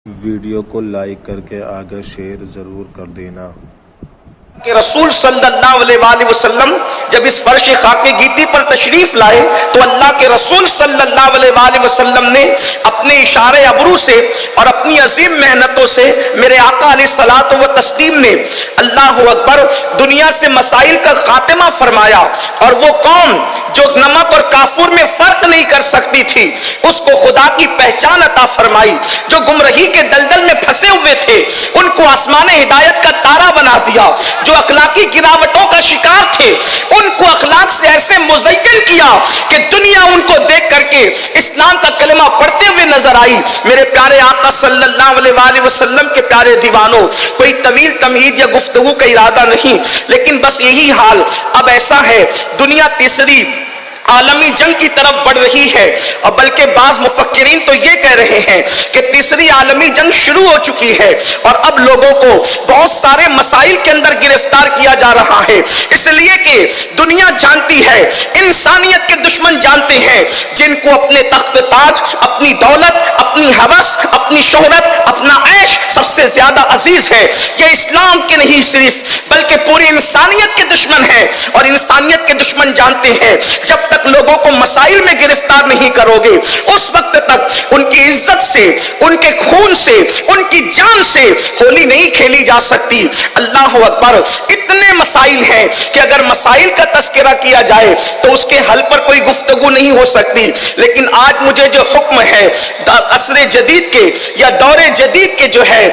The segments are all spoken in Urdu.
ویڈیو کو لائک کر کے آگے شیئر ضرور کر دینا۔ کہ رسول صلی اللہ علیہ وآلہ وسلم جب اس فرش خاک گیتی پر تشریف لائے تو اللہ کے رسول صلی اللہ علیہ وآلہ وسلم نے اپنے اشارے ابرو سے اور اپنی عظیم محنتوں سے میرے آقا علیہ الصلوۃ والتسلیم نے اللہ اکبر دنیا سے مسائل کا خاتمہ فرمایا، اور وہ قوم جو نمک اور کافور میں فرق نہیں کر سکتی تھی اس کو خدا کی پہچان عطا فرمائی، جو گمراہی کے دلدل میں پھنسے ہوئے تھے ان کو آسمان ہدایت کا تارا بنا دیا، جو اخلاقی گراوٹوں کا شکار تھے ان کو اخلاق سے ایسے مزین کیا کہ دنیا ان کو دیکھ کر کے اسلام کا کلمہ پڑھتے ہوئے نظر آئی۔ میرے پیارے آقا صلی اللہ علیہ وآلہ وسلم کے پیارے دیوانوں، کوئی طویل تمہید یا گفتگو کا ارادہ نہیں، لیکن بس یہی حال اب ایسا ہے، دنیا تیسری عالمی جنگ کی طرف بڑھ رہی ہے، اور بلکہ بعض مفکرین تو یہ کہہ رہے ہیں کہ تیسری عالمی جنگ شروع ہو چکی ہے، اور اب لوگوں کو بہت سارے مسائل کے اندر گرفتار کیا جا رہا ہے، اس لیے کہ دنیا جانتی ہے، انسانیت کے دشمن جانتے ہیں، جن کو اپنے تخت تاج، اپنی دولت، اپنی ہوس، اپنی شہرت، اپنا عیش سب سے زیادہ عزیز ہے، یہ اسلام کے نہیں صرف بلکہ پوری انسانیت کے دشمن ہیں، اور انسانیت کے دشمن جانتے ہیں جب تک لوگوں کو مسائل میں گرفتار نہیں کرو گے اس وقت تک ان کی عزت سے، ان کے خون سے، ان کی جان سے ہولی نہیں کھیلی جا سکتی۔ اللہ اکبر، اتنے مسائل ہیں کہ اگر مسائل کا تذکرہ کیا جائے تو اس کے حل پر کوئی گفتگو نہیں ہو سکتی، لیکن آج مجھے جو حکم ہے عصر جدید کے یا دور جدید کے جو ہے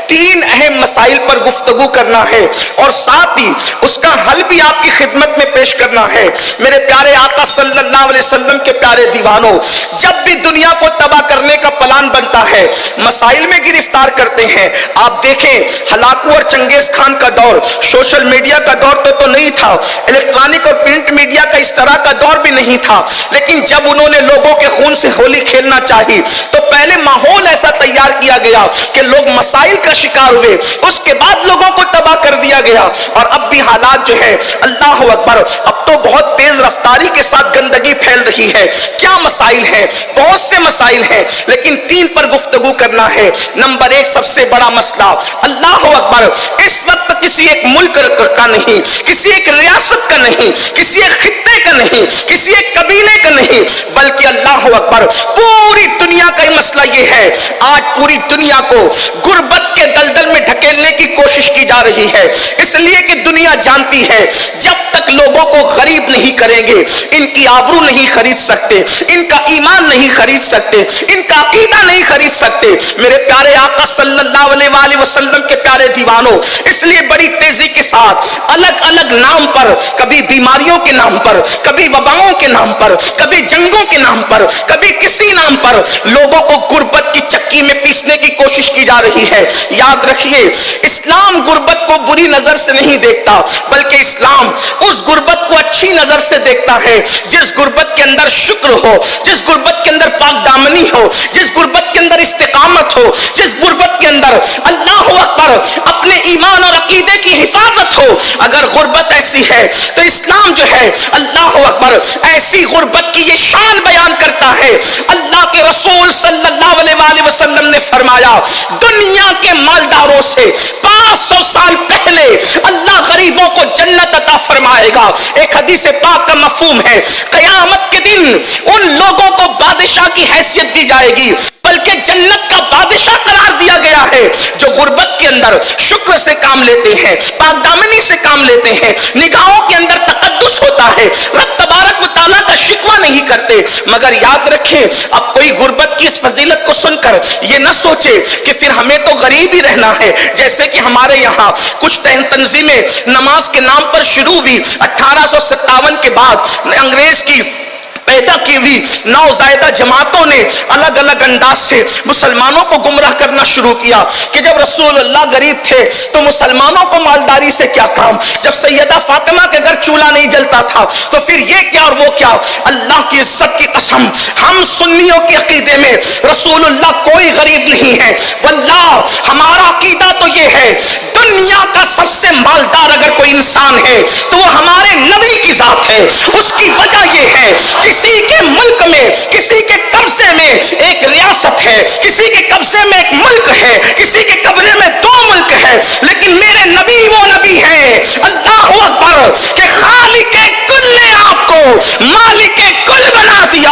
تین اہم مسائل پر گفتگو کرنا ہے، اور ساتھ ہی اس کا حل بھی آپ کی خدمت میں پیش کرنا ہے۔ میرے پیارے آقا صلی اللہ علیہ وسلم کے پیارے دیوانوں، جب بھی دنیا کو تباہ کرنے کا پلان بنتا ہے مسائل میں گرفتار کرتے ہیں۔ آپ دیکھیں ہلاکو اور چنگیز خان کا دور سوشل میڈیا کا دور تو نہیں تھا، الیکٹرانک اور پرنٹ میڈیا کا اس طرح کا دور بھی نہیں تھا، لیکن جب انہوں نے لوگوں کے خون سے ہولی کھیلنا چاہی تو پہلے ماحول ایسا تیار کیا گیا کہ لوگ مسائل کا شکار ہوئے، اس کے بعد لوگوں کو تباہ کر دیا گیا، اور اب بھی حالات جو ہے اللہ اکبر اب تو بہت تیز رفتاری کے ساتھ گندگی پھیل رہی ہے۔ کیا مسائل ہیں؟ بہت سے مسائل ہیں، لیکن تین پر گفتگو کرنا ہے۔ نمبر ایک، سب سے بڑا مسئلہ اللہ اکبر اس وقت کسی ایک ملک کا نہیں، کسی ایک ریاست کا نہیں، کسی ایک خطے کا نہیں، کسی ایک قبیلے کا نہیں، بلکہ اللہ اکبر پوری دنیا کا ہی مسئلہ یہ ہے۔ آج پوری دنیا کو غربت کے دلدل میں ڈھکیلنے کی کوشش کی جا رہی ہے، اس لیے کہ دنیا جانتی ہے جب تک لوگوں کو غریب نہیں کریں گے ان کی آبرو نہیں خرید سکتے، ان کا ایمان نہیں خرید سکتے، ان کا عقیدہ نہیں خرید سکتے۔ میرے پیارے آقا صلی اللہ علیہ وآلہ وسلم کے پیارے دیوانوں، اس لیے بڑی تیزی کے ساتھ الگ الگ نام پر، کبھی بیماریوں کے نام پر، کبھی وباؤں کے نام پر، کبھی جنگوں کے نام پر، کبھی کسی نام پر لوگوں کو غربت کی چکی میں پیسنے کی کوشش کی جا رہی ہے۔ یاد رکھیے اسلام غربت کو بری نظر سے نہیں دیکھتا، بلکہ اسلام اس غربت کو اچھی نظر سے دیکھتا ہے جس غربت کے اندر شکر ہو، جس غربت کے اندر پاک دامنی ہو، جس غربت کے اندر استقامت ہو، جس غربت کے اندر اللہ اکبر اپنے ایمان اور عقیدے کی حفاظت ہو۔ اگر غربت ایسی ہے تو اسلام جو ہے اللہ اکبر ایسی غربت کی یہ شان بیان کرتا ہے۔ اللہ کے رسول صلی اللہ علیہ وآلہ وسلم نے فرمایا دنیا کے مالداروں سے 500 سال پہلے اللہ غریبوں کو جنت عطا فرمائے گا۔ ایک حدیث پاک کا مفہوم ہے قیامت کے دن ان لوگوں کو بادشاہ کی حیثیت دی جائے گی، بلکہ جنت کا بادشاہ قرار دیا گیا ہے جو غربت کے اندر شکر سے کام لیتے ہیں، پاک دامنی سے کام لیتے ہیں، نگاہوں کے اندر تقدس ہوتا ہے، رب تبارک و تعالیٰ کا شکوہ نہیں کرتے۔ مگر یاد رکھیں اب کوئی غربت کی اس فضیلت کو سن کر یہ نہ سوچے کہ پھر ہمیں تو غریب ہی رہنا ہے، جیسے کہ ہمارے یہاں کچھ تنظیمیں نماز کے نام پر شروع ہوئی 1857 کے بعد انگریز کی پیدا کی ہوئی نوزائیدہ جماعتوں نے الگ الگ انداز سے مسلمانوں کو گمراہ کرنا شروع کیا کہ جب رسول اللہ غریب تھے تو مسلمانوں کو مالداری سے کیا کام، جب سیدہ فاطمہ کے گھر چولہا نہیں جلتا تھا تو پھر یہ کیا اور وہ کیا۔ اللہ کی عزت کی قسم ہم سنیوں کے عقیدے میں رسول اللہ کوئی غریب نہیں ہے، واللہ ہمارا عقیدہ تو یہ ہے دنیا کا سب سے مالدار اگر کوئی انسان ہے تو وہ ہمارے نبی کی ذات ہے. اس کی وجہ یہ ہے کسی کے ملک میں, کسی کے قبضے میں ایک ریاست ہے, کسی کے قبضے میں ایک ملک ہے, کسی کے قبضے میں 2 ملک ہے, لیکن میرے نبی وہ نبی ہے اللہ اکبر کہ خالق کل نے آپ کو مالک کل بنا دیا.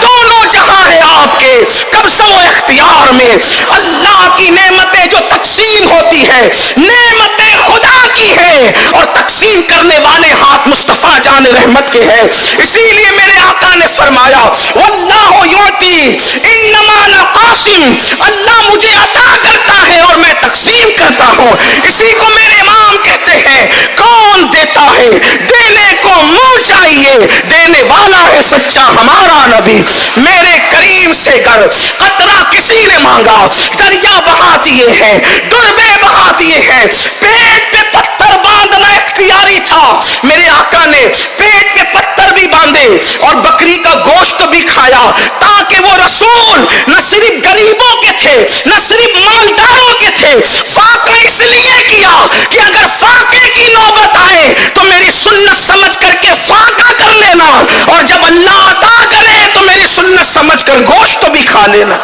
دونوں جہاں ہے آپ کے قبضہ و اختیار میں. اللہ کی نعمتیں جو تقسیم ہوتی ہے نعمتیں خدا کی ہے اور تقسیم کرنے والے ہاتھ مصطفیٰ جان رحمت کے ہیں. اسی لیے میرے آقا نے فرمایا واللہ یعطی انما انا قاسم, اللہ مجھے عطا کرتا ہے اور میں تقسیم کرتا ہوں. اسی کو میرے امام کہتے ہیں کون دیتا ہے دینے کو منہ چاہیے, دینے والا ہے سچا ہمارا نبی. میرے کریم سے گر قطرہ کسی نے مانگا دریا بہا دیے ہیں, دربے بہا دیے ہیں. پیٹ پہ پتھر باندھنا اختیاری تھا, میرے آقا نے پیٹ پہ پتھر بھی باندھے اور بکری کا گوشت بھی کھایا تاکہ وہ رسول نہ صرف غریبوں کے تھے نہ صرف مالداروں کے تھے. فاقہ اس لیے کیا کہ اگر فاقے کی نوبت آئے تو میری سنت سمجھ کر کے فاقہ کر لینا, اور جب اللہ عطا کرے تو میری سنت سمجھ کر گوشت بھی کھا لینا.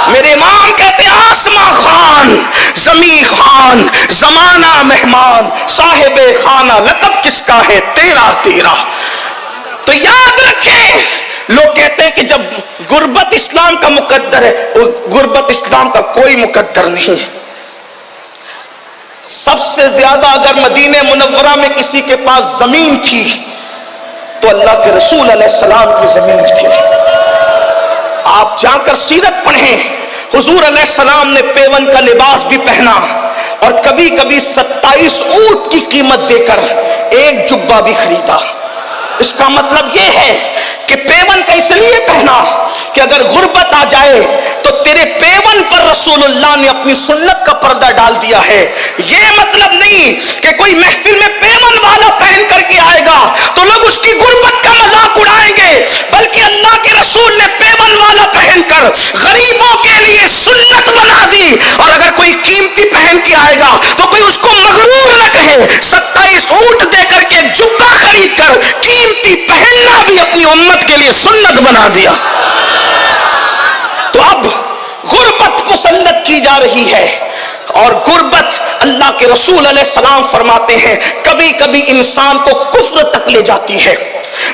میرے امام کہتے ہیں آسماں خان زمین خان زمانہ مہمان صاحب خانہ لقب کس کا ہے تیرا تیرا. تو یاد رکھیں لوگ کہتے ہیں کہ جب غربت اسلام کا مقدر ہے, غربت اسلام کا کوئی مقدر نہیں. سب سے زیادہ اگر مدینہ منورہ میں کسی کے پاس زمین تھی تو اللہ کے رسول علیہ السلام کی زمین تھی. آپ جا کر سیرت پڑھیں, حضور علیہ السلام نے پیون کا لباس بھی پہنا اور کبھی کبھی 27 اونٹ کی قیمت دے کر ایک جبہ بھی خریدا. اس کا مطلب یہ ہے کہ پیون کا اس لیے پہنا کہ اگر غربت آ جائے تو تیرے پیون پر رسول اللہ نے اپنی سنت کا پردہ ڈال دیا ہے. یہ مطلب نہیں کہ کوئی محفل میں پیون والا پہن کر کے آئے گا تو لوگ اس کی غربت کا مذاق اڑائیں گے, بلکہ اللہ کے رسول نے پیون والا پہن کر غریبوں کے لیے سنت بنا دی. اور اگر کوئی قیمتی پہن کے آئے گا تو کوئی اس کو مغرور نہ کہے. 27 اونٹ دے کر کے جبہ خرید کر قیمتی پہننا بھی اپنی امت کے لیے سنت بنا دیا. تو اب غربت مسلط کی جا رہی ہے, اور غربت اللہ کے رسول علیہ السلام فرماتے ہیں کبھی کبھی انسان کو کفر تک لے جاتی ہے.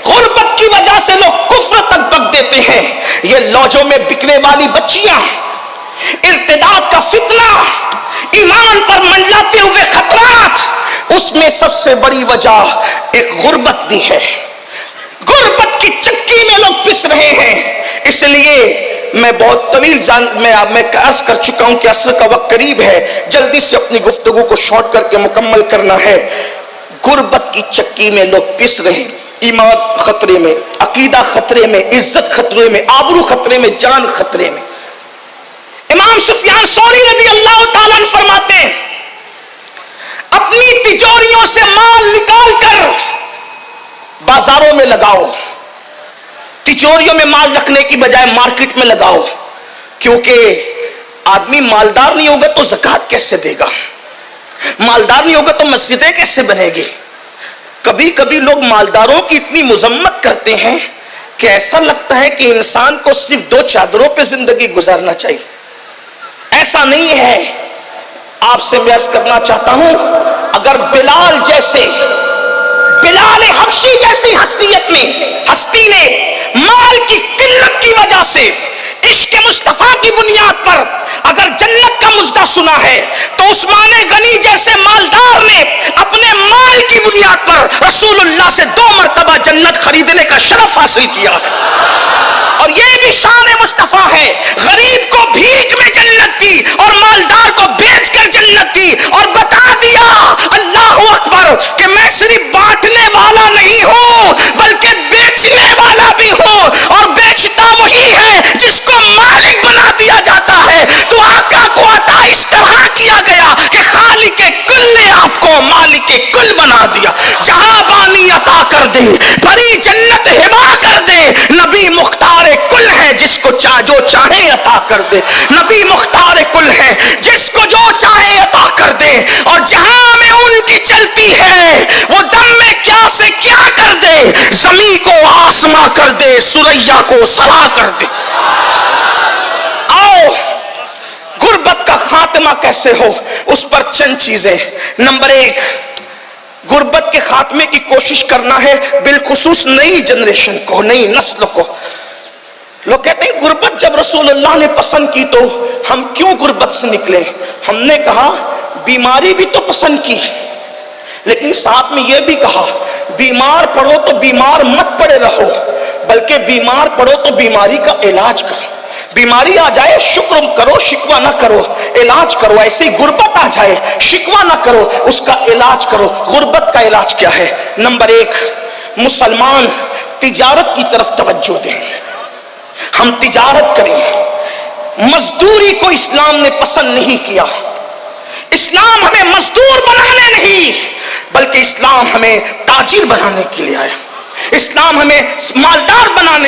غربت کی وجہ سے لوگ کفر تک بک دیتے ہیں. یہ لوجوں میں بکنے والی بچیاں, ارتداد کا فتنہ, ایمان پر منڈلاتے ہوئے خطرات, اس میں سب سے بڑی وجہ ایک غربت بھی ہے. غربت کی چکی میں لوگ پس رہے ہیں. اس لیے میں بہت طویل میں عرض کر چکا ہوں کہ عصر کا وقت قریب ہے, جلدی سے اپنی گفتگو کو شارٹ کر کے مکمل کرنا ہے. غربت کی چکی میں لوگ پس رہے ہیں. ایمان خطرے میں, عقیدہ خطرے میں, عزت خطرے میں, آبرو خطرے میں, جان خطرے میں. امام سفیان ثوری رضی اللہ تعالیٰ عنہ فرماتے ہیں اپنی تجوریوں سے مال نکال کر بازاروں میں لگاؤ. تجوریوں میں مال رکھنے کی بجائے مارکیٹ میں لگاؤ, کیونکہ آدمی مالدار نہیں ہوگا تو زکوٰۃ کیسے دے گا, مالدار نہیں ہوگا تو مسجدیں کیسے بنے گی. کبھی کبھی لوگ مالداروں کی اتنی مذمت کرتے ہیں کہ ایسا لگتا ہے کہ انسان کو صرف 2 چادروں پہ زندگی گزارنا چاہیے. ایسا نہیں ہے. آپ سے میں عرض کرنا چاہتا ہوں اگر بلال حبشی جیسی ہستی نے مال کی قلت کی وجہ سے عشق مصطفیٰ کی بنیاد پر اگر جنت کا مژدہ سنا ہے تو عثمان غنی جیسے مالدار نے اپنے مال کی بنیاد پر رسول اللہ سے 2 مرتبہ جنت خریدنے کا شرف حاصل کیا. اور یہ بھی شان مصطفیٰ ہے, غریب کو بھیک میں جنت دی اور مالدار کو بیچ کر جنت دی, اور بتا دیا اللہ اکبر کہ میں صرف بانٹنے والا نہیں ہوں بلکہ بیچنے والا بھی ہوں, اور بیچتا وہی ہے جس کو مالک بنا دیا جاتا ہے. تو آقا کو عطا اس طرح کیا گیا کہ خالق کل نے آپ کو مالک کل بنا دیا. جہاں بانی عطا کر دے, بھری جنت ہبا کر دے. نبی مختار کل ہے جس کو جو چاہے عطا کر دے. نبی مختار کل ہے جس کو جو چاہے عطا کر دے. کر دے، سریا کو سرا کر دے۔ آؤ غربت کا خاتمہ کیسے ہو، اس پر چند چیزیں۔ نمبر 1، غربت کے خاتمے کی کوشش کرنا ہے، بالخصوص نئی جنریشن کو، نئی نسل کو۔ لوگ کہتے ہیں غربت جب رسول اللہ نے پسند کی تو ہم کیوں غربت سے نکلے؟ ہم نے کہا بیماری بھی تو پسند کی، لیکن ساتھ میں یہ بھی کہا بیمار پڑو تو بیمار مت پڑے رہو، بلکہ بیمار پڑو تو بیماری کا علاج کرو۔ بیماری آ جائے شکر کرو، شکوہ نہ کرو، علاج کرو۔ ایسے ہی غربت آ جائے شکوہ نہ کرو، اس کا علاج کرو۔ غربت کا علاج کیا ہے؟ نمبر 1، مسلمان تجارت کی طرف توجہ دیں، ہم تجارت کریں۔ مزدوری کو اسلام نے پسند نہیں کیا۔ اسلام ہمیں مزدور بنانے نہیں، بلکہ اسلام ہمیں تاجر بنانے کے لیے آیا۔ اسلام ہمیں مالدار بنانے